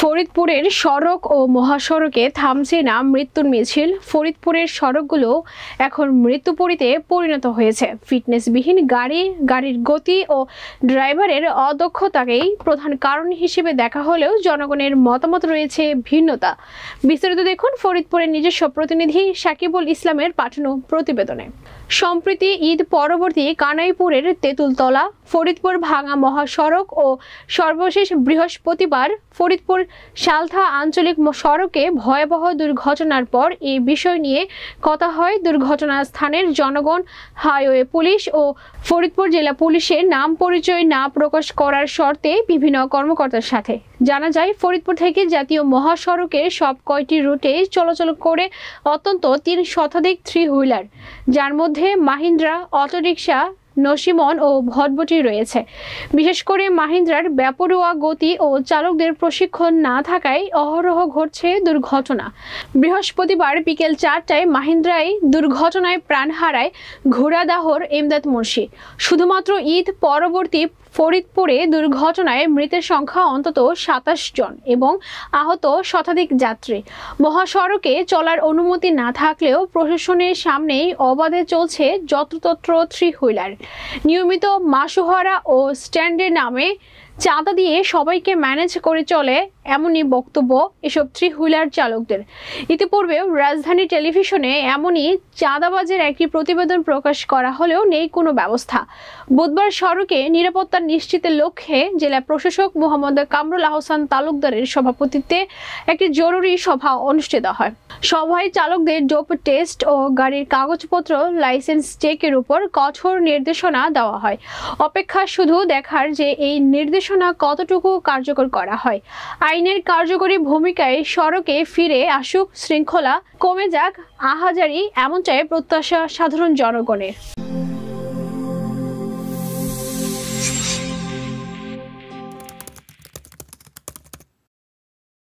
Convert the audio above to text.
ফরিদপুরের সড়ক ও মহাসড়কে থামছে না মৃত্যুর মিছিল। ফরিদপুরের সড়কগুলো এখন মৃত্যুপুরীতে পরিণত হয়েছে। ফিটনেসবিহীন গাড়ির গতি ও ড্রাইভারের অদক্ষতাকেই প্রধান কারণ হিসেবে দেখা হলেও জনগণের মতামত রয়েছে ভিন্নতা। বিস্তারিত দেখুন ফরিদপুরের নিজস্ব প্রতিনিধি সাকিবুল ইসলামের পাঠানো প্রতিবেদনে। সম্প্রতি ঈদ পরবর্তী কানাইপুরের তেঁতুলতলা ফরিদপুর ভাঙা মহাসড়ক ও সর্বশেষ বৃহস্পতিবার ফরিদপুর সালথা আঞ্চলিক সড়কে ভয়াবহ দুর্ঘটনার পর এই বিষয় নিয়ে কথা হয় দুর্ঘটনা স্থানের জনগণ, হাইওয়ে পুলিশ ও ফরিদপুর জেলা পুলিশের নাম পরিচয় না প্রকাশ করার শর্তে বিভিন্ন কর্মকর্তার সাথে। জানা যায়, ফরিদপুর থেকে জাতীয় মহাসড়কের সব কয়টি রুটে চলাচল করে অত্যন্ত 3 শতাধিক থ্রি হুইলার, যার মধ্যে মাহিন্দ্রা, অটোরিকশা, নসিমন ও ভটভটি রয়েছে। বিশেষ করে মাহিন্দ্রার বেপরোয়া গতি ও চালকদের প্রশিক্ষণ না থাকায় অহরহ ঘটছে দুর্ঘটনা। বৃহস্পতিবার বিকেল 4টায় মাহিন্দ্রায় দুর্ঘটনায় প্রাণ হারায় ঘোড়াদাহর এমদাদ মুন্সি। শুধুমাত্র ঈদ পরবর্তী ফরিদপুরে দুর্ঘটনায় মৃতের সংখ্যা অন্তত 27 জন এবং আহত শতাধিক যাত্রী। মহাসড়কে চলার অনুমতি না থাকলেও প্রশাসনের সামনেই অবাধে চলছে যত্রতত্র থ্রি হুইলার। নিয়মিত মাসোহারা ও স্ট্যান্ডের নামে চাঁদা দিয়ে সবাইকে ম্যানেজ করে চলে, এমনই বক্তব্য এসব থ্রি হুইলার চালকদের। ইতিপূর্বেও রাজধানী টেলিভিশনে এমনই চাঁদাবাজের একটি প্রতিবেদন প্রকাশ করা হলেও নেই কোনো ব্যবস্থা। বুধবার সড়কে নিরাপত্তা নিশ্চিতের লক্ষ্যে জেলা প্রশাসক মোহাম্মদ কামরুল আহসান তালুকদারের সভাপতিত্বে একটি জরুরি সভা অনুষ্ঠিত হয়। সভায় চালকদের ডোপ টেস্ট ও গাড়ির কাগজপত্র, লাইসেন্স চেকের উপর কঠোর নির্দেশনা দেওয়া হয়। অপেক্ষা শুধু দেখার যে এই নির্দেশনা কতটুকু কার্যকর করা হয়। আইনের কার্যকরী ভূমিকায় সড়কে ফিরে আসুক শৃঙ্খলা, কমে যাক আহাজারি, এমন চাই প্রত্যাশা সাধারণ জনগণের।